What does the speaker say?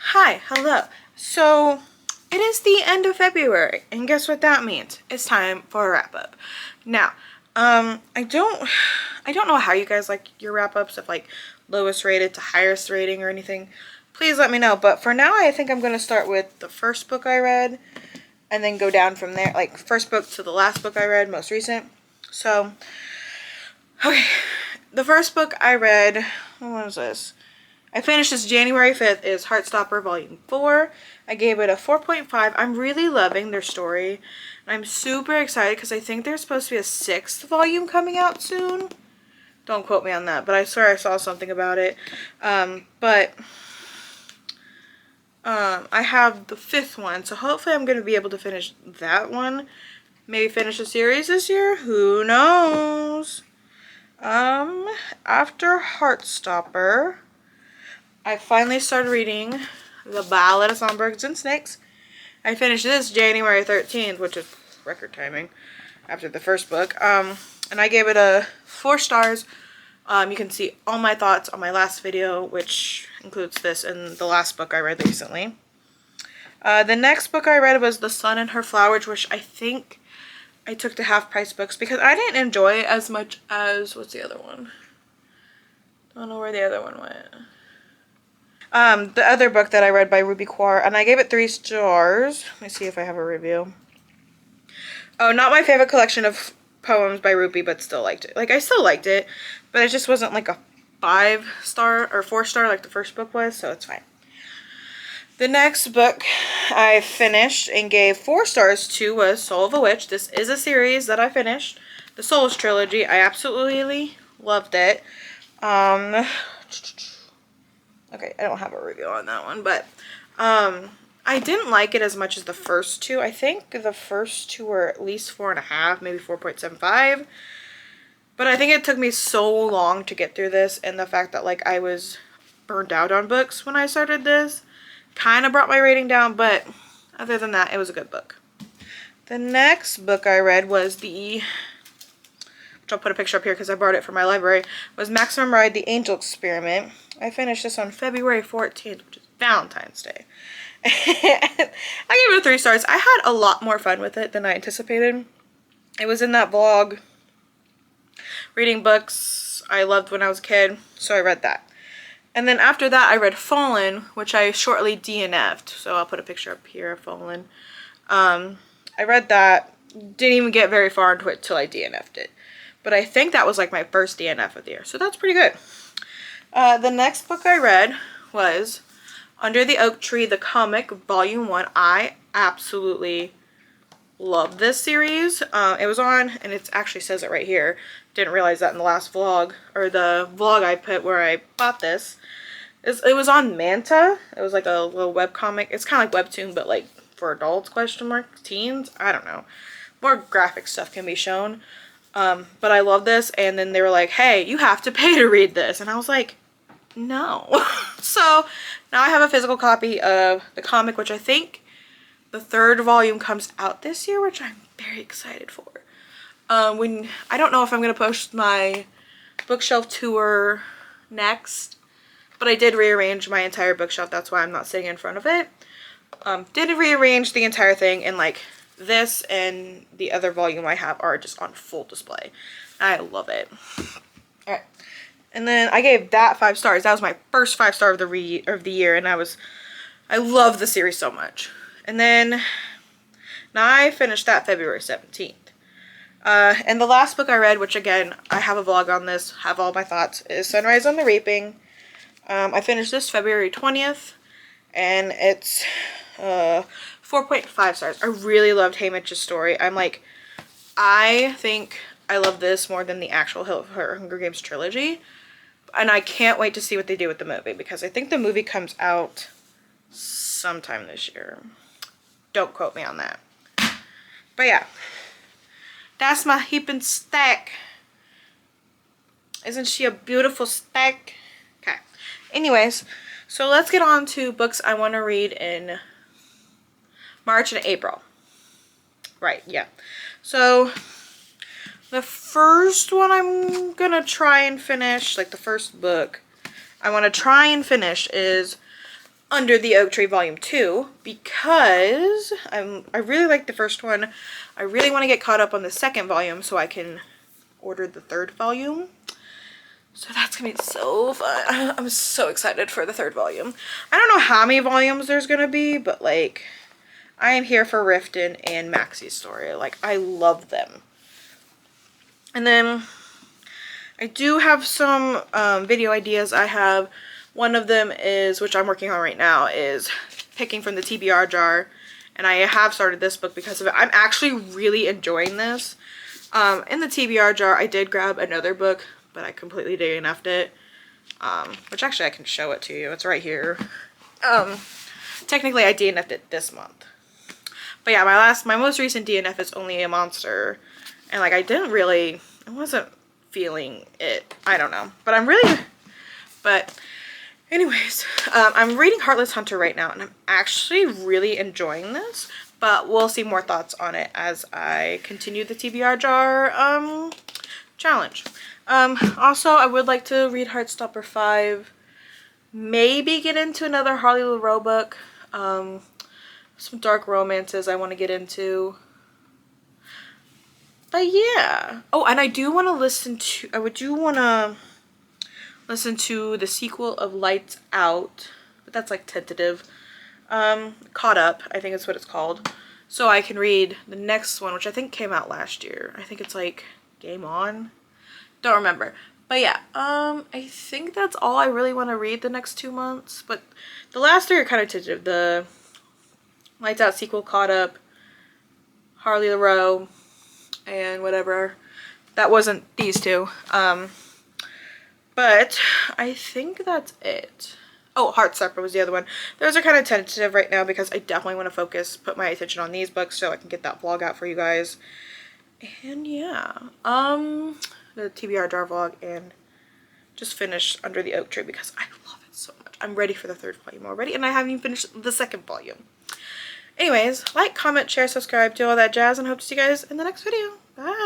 Hi, hello. So it is the end of February, and guess what that means? It's time for a wrap up. Now, I don't know how you guys like your wrap ups, of like lowest rated to highest rating or anything. Please let me know. But for now, I think I'm gonna start with the first book I read, and then go down from there, like first book to the last book I read, most recent. So, okay, the first book I read, what was this? I finished this January 5th, is Heartstopper Volume 4. I gave it a 4.5. I'm really loving their story. I'm super excited because I think there's supposed to be a 6th volume coming out soon. Don't quote me on that, but I swear I saw something about it. I have the 5th one, so hopefully I'm going to be able to finish that one. Maybe finish a series this year? Who knows? After Heartstopper, I finally started reading The Ballad of Songbirds and Snakes. I finished this January 13th, which is record timing after the first book. And I gave it a 4 stars. You can see all my thoughts on my last video, which includes this and the last book I read recently. The next book I read was The Sun and Her Flowers, which I think I took to half price books because I didn't enjoy it as much as, what's the other one? Don't know where the other one went. The other book that I read by Ruby Quar, and I gave it 3 stars. Let me see if I have a review. Oh, not my favorite collection of poems by Ruby, but still liked it. Like, I still liked it, but it just wasn't like a 5-star or 4-star like the first book was, so it's fine. The next book I finished and gave 4 stars to was Soul of a Witch. This is a series that I finished. The Souls trilogy. I absolutely loved it. Okay, I don't have a review on that one, but I didn't like it as much as the first 2. I think the first 2 were at least 4.5, maybe 4.75. But I think it took me so long to get through this, and the fact that like I was burned out on books when I started this kind of brought my rating down, but other than that, it was a good book. The next book I read was which I'll put a picture up here because I borrowed it from my library, was Maximum Ride: The Angel Experiment. I finished this on February 14th, which is Valentine's Day. I gave it 3 stars. I had a lot more fun with it than I anticipated. It was in that vlog, reading books I loved when I was a kid, so I read that. And then after that, I read Fallen, which I shortly DNF'd. So I'll put a picture up here of Fallen. I read that, didn't even get very far into it till I DNF'd it. But I think that was like my first DNF of the year, so that's pretty good. The next book I read was Under the Oak Tree, the comic, Volume 1. I absolutely love this series. It was on, and it actually says it right here. Didn't realize that in the last vlog, or the vlog I put where I bought this. It was on Manta. It was like a little webcomic. It's kind of like Webtoon, but like for adults, teens? I don't know. More graphic stuff can be shown. But I love this, and then they were like, hey, you have to pay to read this. And I was like, no. So now I have a physical copy of the comic, which I think the 3rd volume comes out this year, which I'm very excited for. I don't know if I'm going to post my bookshelf tour next, but I did rearrange my entire bookshelf. That's why I'm not sitting in front of it. Did rearrange the entire thing, and like this and the other volume I have are just on full display. I love it. Alright. And then I gave that 5 stars. That was my first 5-star of the year, and I love the series so much. And then now I finished that February 17th. And the last book I read, which again, I have a vlog on this, have all my thoughts, is Sunrise on the Reaping. I finished this February 20th, and it's 4.5 stars. I really loved Haymitch's story. I think I love this more than the actual Hunger Games trilogy. And I can't wait to see what they do with the movie, because I think the movie comes out sometime this year. Don't quote me on that. But yeah. That's my heaping stack. Isn't she a beautiful stack? Okay. Anyways, so let's get on to books I want to read in March and April. Right, yeah. So the first one I'm gonna try and finish, like the first book I want to try and finish, is Under the Oak Tree Volume 2 because I really like the first one. I really want to get caught up on the second volume so I can order the third volume. So that's gonna be so fun. I'm so excited for the third volume. I don't know how many volumes there's gonna be, but like, I am here for Riften and Maxie's story. Like, I love them. And then I do have some video ideas. I have one of them is, which I'm working on right now, is picking from the TBR jar. And I have started this book because of it. I'm actually really enjoying this. In the TBR jar, I did grab another book, but I completely DNF'd it. Which actually I can show it to you. It's right here. Technically I DNF'd it this month. But yeah, my most recent DNF is Only a Monster. And like, I wasn't feeling it. I don't know. But anyways, I'm reading Heartless Hunter right now, and I'm actually really enjoying this. But we'll see more thoughts on it as I continue the TBR jar challenge. Also, I would like to read Heartstopper 5. Maybe get into another Harley LaRoe book. Some dark romances I want to get into. But yeah. Oh, and I do want to listen to the sequel of Lights Out. But that's like tentative. Caught Up, I think is what it's called. So I can read the next one, which I think came out last year. I think it's like Game On. Don't remember. But yeah, I think that's all I really want to read the next 2 months. But the last 3 are kind of tentative. The Lights Out sequel, Caught Up, Harley LaRoe, and whatever. That wasn't these 2. But I think that's it. Oh, Heartstopper was the other one. Those are kind of tentative right now because I definitely want to put my attention on these books so I can get that vlog out for you guys. And yeah, the TBR jar vlog, and just finish Under the Oak Tree because I love it so much. I'm ready for the third volume already, and I haven't even finished the second volume. Anyways, like, comment, share, subscribe, do all that jazz, and hope to see you guys in the next video. Bye!